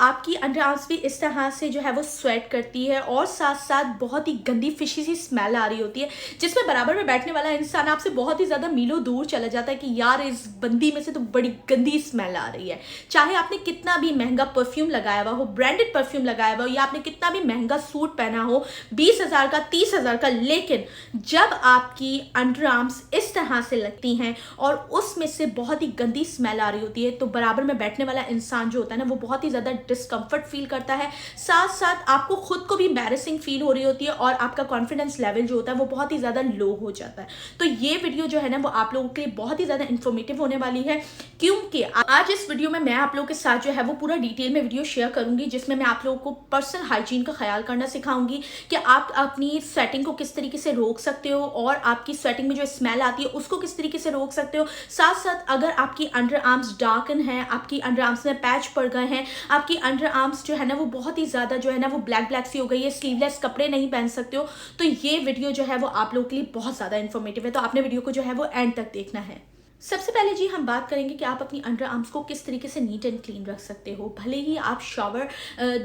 आपकी under arms भी इस तरह से जो है वो स्वेट करती है और साथ साथ बहुत ही गंदी फिशी सी स्मेल आ रही होती है, जिसमें बराबर में बैठने वाला इंसान आपसे बहुत ही ज़्यादा मीलों दूर चला जाता है कि यार इस बंदी में से तो बड़ी गंदी स्मेल आ रही है। चाहे आपने कितना भी महंगा परफ्यूम लगाया हुआ हो, ब्रांडेड परफ्यूम लगाया हुआ हो, या आपने कितना भी महंगा सूट पहना हो 20,000 का 30,000 का, लेकिन जब आपकी अंडर आर्म्स इस तरह से लगती हैं और उसमें से बहुत ही गंदी स्मेल आ रही होती है, तो बराबर में बैठने वाला इंसान जो होता है ना वो बहुत ही ज़्यादा डिस्कम्फर्ट फील करता है। साथ साथ आपको खुद को भी एम्बैरेसिंग फील हो रही होती है और आपका कॉन्फिडेंस लेवल जो होता है वो बहुत ही ज़्यादा लो हो जाता है। तो ये वीडियो जो है ना वो आप लोगों के लिए बहुत ही ज़्यादा इन्फॉर्मेटिव होने वाली है, क्योंकि आज इस वीडियो में मैं आप लोगों के साथ जो है वो पूरा डिटेल में वीडियो शेयर करूंगी, जिसमें मैं आप लोगों को पर्सनल हाइजीन का ख्याल करना सिखाऊंगी कि आप अपनी स्वेटिंग को किस तरीके से रोक सकते हो और आपकी स्वेटिंग में जो स्मेल आती है उसको किस तरीके से रोक सकते हो। साथ साथ अगर आपकी अंडर आर्म्स डार्कन है, आपकी अंडर आर्म्स में पैच पड़ गए हैं, आपकी अंडर आर्म्स जो है ना वो बहुत ही ज़्यादा जो है ना वो ब्लैक ब्लैक सी हो गई है, स्लीवलेस कपड़े नहीं पहन सकते हो, तो ये वीडियो जो है वो आप लोगों के लिए बहुत ज़्यादा इन्फॉर्मेटिव है। तो आपने वीडियो को जो है वो एंड तक देखना है। सबसे पहले जी हम बात करेंगे कि आप अपनी अंडर आर्म्स को किस तरीके से नीट एंड क्लीन रख सकते हो। भले ही आप शावर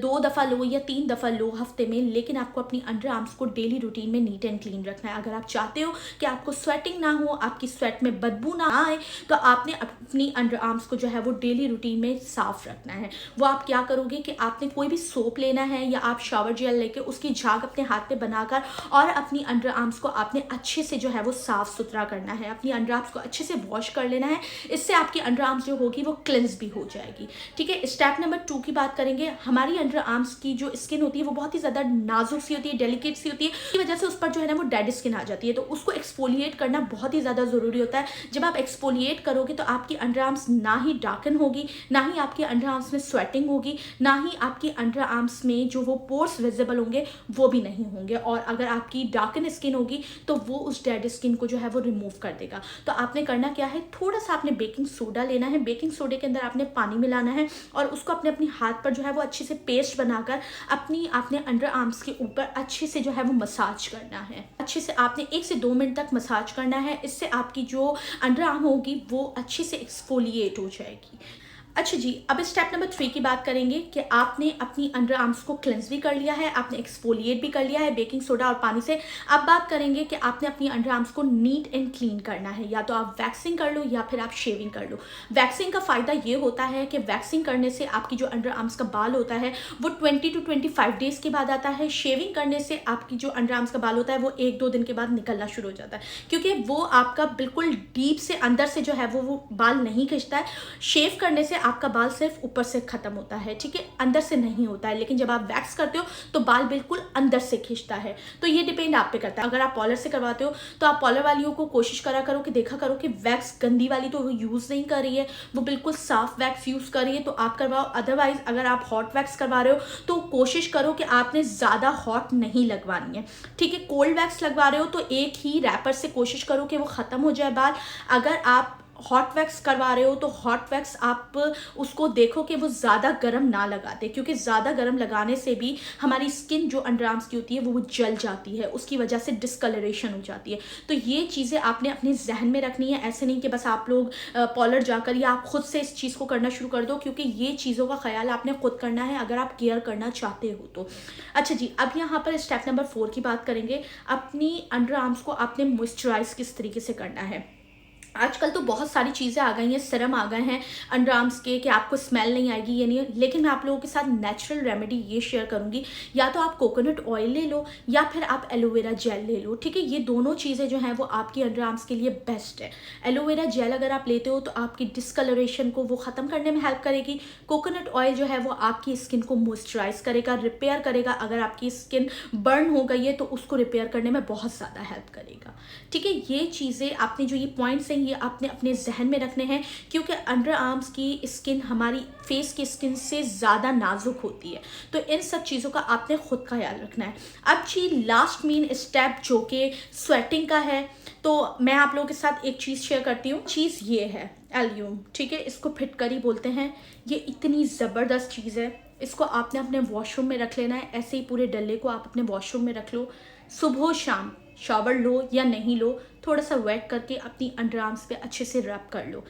2 दफ़ा लो या 3 दफ़ा लो हफ्ते में, लेकिन आपको अपनी अंडर आर्म्स को डेली रूटीन में नीट एंड क्लीन रखना है। अगर आप चाहते हो कि आपको स्वेटिंग ना हो, आपकी स्वेट में बदबू ना आए, तो आपने अपनी अंडर आर्म्स को जो है वो डेली रूटीन में साफ रखना है। वो आप क्या करोगे कि आपने कोई भी सोप लेना है या आप शावर जेल लेके उसकी झाग अपने हाथ पे बनाकर और अपनी अंडर आर्म्स को आपने अच्छे से जो है वो साफ सुथरा करना है। अपनी अंडर आर्म्स को अच्छे से वॉश कर लेना है, इससे आपकी अंडर आर्म्स जो होगी वो क्लिंस भी हो जाएगी। ठीक है, स्टेप नंबर 2 की बात करेंगे। हमारी अंडर आर्म्स की जो स्किन होती है वो बहुत ही ज़्यादा नाजुक सी होती है, डेलिकेट सी होती है, की वजह से उस पर जो है ना वो डेड स्किन आ जाती है, तो उसको एक्सफोलिएट करना बहुत ही ज़्यादा ज़रूरी होता है। जब आप एक्सफोलिएट करोगे तो आपकी अंडर आर्म्स ना ही डार्कन होगी, ना ही आपकी अंडर आर्म्स में स्वेटिंग होगी, ना ही आपकी अंडर आर्म्स में जो वो पोर्स विजिबल होंगे वो भी नहीं होंगे, और अगर आपकी डार्कन स्किन होगी तो वो उस डेड स्किन को जो है वो रिमूव कर देगा। तो आपने करना क्या है, थोड़ा सा आपने बेकिंग सोडा लेना है, बेकिंग सोडे के अंदर आपने पानी मिलाना है और उसको अपने अपनी हाथ पर जो है वो अच्छे से पेस्ट बनाकर आपने अंडर आर्म्स के ऊपर अच्छे से जो है वो मसाज करना है। अच्छे से आपने 1 से 2 मिनट तक मसाज करना है, इससे आपकी जो अंडर आर्म होगी वो अच्छे से एक्सफोलिएट हो जाएगी। अच्छा जी, अब स्टेप नंबर 3 की बात करेंगे कि आपने अपनी अंडर आर्म्स को क्लेंस भी कर लिया है, आपने एक्सफोलिएट भी कर लिया है बेकिंग सोडा और पानी से। अब बात करेंगे कि आपने अपनी अंडर आर्म्स को नीट एंड क्लीन करना है। या तो आप वैक्सिंग कर लो या फिर आप शेविंग कर लो। वैक्सिंग का फ़ायदा ये होता है कि वैक्सिंग करने से आपकी जो अंडर आर्म्स का बाल होता है वो 20 to 25 डेज़ के बाद आता है। शेविंग करने से आपकी जो अंडर आर्म्स का बाल होता है वो 1-2 दिन के बाद निकलना शुरू हो जाता है, क्योंकि वो आपका बिल्कुल डीप से अंदर से जो है वो बाल नहीं खिंचता है। शेव करने से आपका बाल सिर्फ ऊपर से खत्म होता है, ठीक है, अंदर से नहीं होता है। लेकिन जब आप वैक्स करते हो तो बाल बिल्कुल अंदर से खिंचता है। तो ये डिपेंड आप पे करता है। अगर आप पॉलर से करवाते हो तो आप पॉलर वालियों को कोशिश करा करो कि देखा करो कि वैक्स गंदी वाली तो वो यूज़ नहीं कर रही है, वो बिल्कुल साफ वैक्स यूज़ कर रही है, तो आप करवाओ। अदरवाइज अगर आप हॉट वैक्स करवा रहे हो तो कोशिश करो कि आपने ज़्यादा हॉट नहीं लगवानी है, ठीक है। कोल्ड वैक्स लगवा रहे हो तो एक ही रैपर से कोशिश करो कि वो ख़त्म हो जाए बाल। अगर आप हॉट वैक्स करवा रहे हो तो हॉट वैक्स आप उसको देखो कि वो ज़्यादा गर्म ना लगाते, क्योंकि ज़्यादा गर्म लगाने से भी हमारी स्किन जो अंडर आर्म्स की होती है वो जल जाती है, उसकी वजह से डिस्कलरेशन हो जाती है। तो ये चीज़ें आपने अपने जहन में रखनी है। ऐसे नहीं कि बस आप लोग पॉलर जाकर या आप खुद से इस चीज़ को करना शुरू कर दो, क्योंकि ये चीज़ों का ख्याल आपने खुद करना है अगर आप केयर करना चाहते हो तो। अच्छा जी, अब यहाँ पर स्टेप नंबर 4 की बात करेंगे। अपनी अंडर आर्म्स को आपने मॉइस्चराइज किस तरीके से करना है। आजकल तो बहुत सारी चीज़ें आ गई हैं, सीरम आ गए हैं अंडर आर्म्स के कि आपको स्मेल नहीं आएगी, ये नहीं है। लेकिन मैं आप लोगों के साथ नेचुरल रेमेडी ये शेयर करूंगी। या तो आप कोकोनट ऑयल ले लो या फिर आप एलोवेरा जेल ले लो, ठीक है। ये दोनों चीज़ें जो हैं वो आपकी अंडर आर्म्स के लिए बेस्ट है। एलोवेरा जेल अगर आप लेते हो तो आपकी डिस्कलरेशन को वो ख़त्म करने में हेल्प करेगी। कोकोनट ऑयल जो है वो आपकी स्किन को मॉइस्चराइज करेगा, रिपेयर करेगा। अगर आपकी स्किन बर्न हो गई है तो उसको रिपेयर करने में बहुत ज़्यादा हेल्प करेगा, ठीक है। ये चीज़ें आपने जो ये पॉइंट्स हैं ये आपने अपने जहन में रखने हैं, क्योंकि अंडर आर्म्स की स्किन हमारी फेस की स्किन से ज़्यादा नाजुक होती है। तो इन सब चीज़ों का आपने खुद का ख्याल रखना है। अब जी लास्ट मेन स्टेप जो कि स्वेटिंग का है, तो मैं आप लोगों के साथ एक चीज़ शेयर करती हूँ। चीज़ ये है एल्यूम, ठीक है, इसको फिटकरी बोलते हैं। ये इतनी ज़बरदस्त चीज़ है, इसको आपने अपने वॉशरूम में रख लेना है। ऐसे ही पूरे डल्ले को आप अपने वॉशरूम में रख लो। सुबह शाम शावर लो या नहीं लो, थोड़ा सा वेट करके अपनी अंडर आर्म्स पे अच्छे से रब कर लो।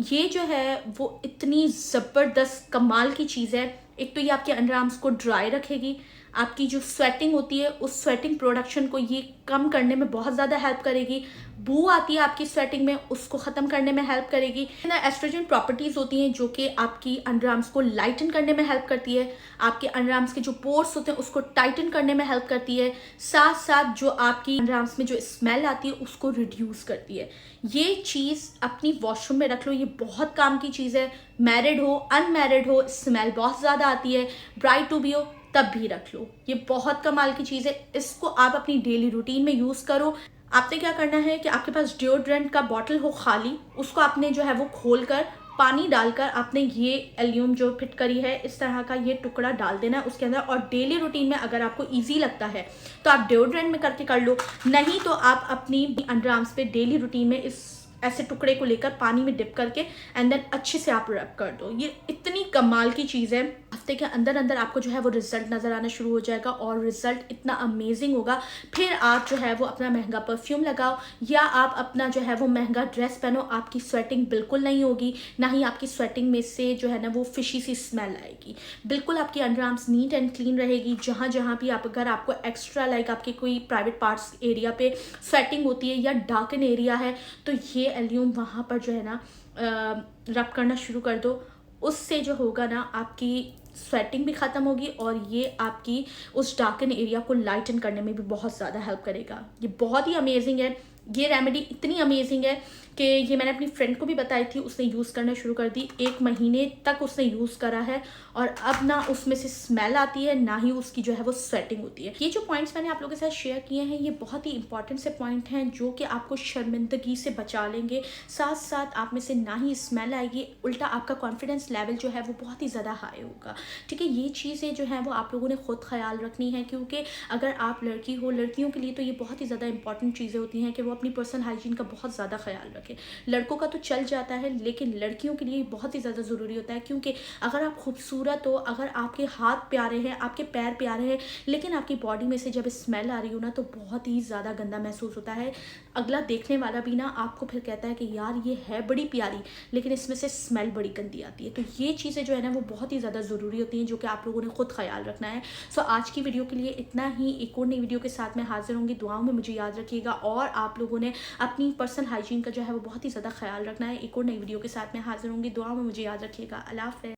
ये जो है वो इतनी ज़बरदस्त कमाल की चीज़ है एक तो ये आपके अंडर आर्म्स को ड्राई रखेगी, आपकी जो स्वेटिंग होती है उस स्वेटिंग प्रोडक्शन को ये कम करने में बहुत ज़्यादा हेल्प करेगी। बू आती है आपकी स्वेटिंग में, उसको ख़त्म करने में हेल्प करेगी। एस्ट्रोजन प्रॉपर्टीज़ होती हैं जो कि आपकी अंडर आर्म्स को लाइटन करने में हेल्प करती है, आपके अंडर आर्म्स के जो पोर्स होते हैं उसको टाइटन करने में हेल्प करती है, साथ साथ जो आपकी अंडर आर्म्स में जो स्मेल आती है उसको रिड्यूस करती है। ये चीज़ अपनी वॉशरूम में रख लो, ये बहुत काम की चीज़ है। मैरिड हो अनमैरिड हो, स्मेल बहुत ज़्यादा आती है, ब्राइड टू बी हो तब भी रख लो, ये बहुत कमाल की चीज़ है। इसको आप अपनी डेली रूटीन में यूज़ करो। आपने क्या करना है कि आपके पास डिओड्रेंट का बॉटल हो खाली, उसको आपने जो है वो खोल कर पानी डालकर आपने ये एल्यूम जो फिट करी है इस तरह का ये टुकड़ा डाल देना है उसके अंदर। और डेली रूटीन में अगर आपको इजी लगता है तो आप डिओड्रेंट में करके कर लो, नहीं तो आप अपनी अंडर आर्म्स पे डेली रूटीन में इस ऐसे टुकड़े को लेकर पानी में डिप करके एंड देन अच्छे से आप रैप कर दो। ये इतनी कमाल की चीज़ है, हफ्ते के अंदर अंदर आपको जो है वो रिजल्ट नज़र आना शुरू हो जाएगा और रिजल्ट इतना अमेजिंग होगा। फिर आप जो है वो अपना महंगा परफ्यूम लगाओ या आप अपना जो है वो महंगा ड्रेस पहनो, आपकी स्वेटिंग बिल्कुल नहीं होगी, ना ही आपकी स्वेटिंग में से जो है ना वो फिशी सी स्मेल आएगी। बिल्कुल आपकी under arms neat and clean रहेगी। जहाँ जहाँ भी आप अगर आपको एक्स्ट्रा लाइक आपके कोई प्राइवेट पार्ट्स एरिया पे स्वेटिंग होती है या डार्कन एरिया है तो ये एल्यूम वहाँ पर जो है ना रब करना शुरू कर दो। उससे जो होगा ना आपकी स्वेटिंग भी ख़त्म होगी और ये आपकी उस डार्कन एरिया को लाइटन करने में भी बहुत ज़्यादा हेल्प करेगा। ये बहुत ही अमेजिंग है, ये रेमेडी इतनी अमेजिंग है कि ये मैंने अपनी फ्रेंड को भी बताई थी, उसने यूज़ करना शुरू कर दी। 1 महीने तक उसने यूज़ करा है और अब ना उसमें से स्मेल आती है ना ही उसकी जो है वो स्वेटिंग होती है। ये जो पॉइंट्स मैंने आप लोगों के साथ शेयर किए हैं ये बहुत ही इंपॉर्टेंट से पॉइंट हैं जो कि आपको शर्मिंदगी से बचा लेंगे, साथ साथ आप में से ना ही स्मेल आएगी, उल्टा आपका कॉन्फिडेंस लेवल जो है वो बहुत ही ज़्यादा हाई होगा। ठीक है, ये चीज़ें जो हैं वो आप लोगों ने खुद ख्याल रखनी है क्योंकि अगर आप लड़की हो, लड़कियों के लिए तो ये बहुत ही ज़्यादा इंपॉर्टेंट चीज़ें होती हैं कि वो अपनी पर्सनल हाइजीन का बहुत ज़्यादा ख्याल रखें। लड़कों का तो चल जाता है लेकिन लड़कियों के लिए बहुत ही ज़्यादा ज़रूरी होता है क्योंकि अगर आप खूबसूरत हो, अगर आपके हाथ प्यारे हैं, आपके पैर प्यारे हैं, लेकिन आपकी बॉडी में से जब स्मेल आ रही हो ना तो बहुत ही ज़्यादा गंदा महसूस होता है। अगला देखने वाला भी ना आपको फिर कहता है कि यार ये है बड़ी प्यारी लेकिन इसमें से स्मेल बड़ी गंदी आती है। तो ये चीज़ें जो है ना वो बहुत ही ज़्यादा ज़रूरी होती हैं जो कि आप लोगों ने खुद ख्याल रखना है। सो आज की वीडियो के लिए इतना ही। एक और नई वीडियो के साथ मैं हाजिर होंगी। दुआओं में मुझे याद रखिएगा और आप लोगों ने अपनी पर्सनल हाइजीन का जो है वो बहुत ही ज़्यादा ख्याल रखना है। एक और नई वीडियो के साथ मैं हाजिर होंगी। दुआओं में मुझे याद रखिएगा। अल्लाह हाफ़िज़।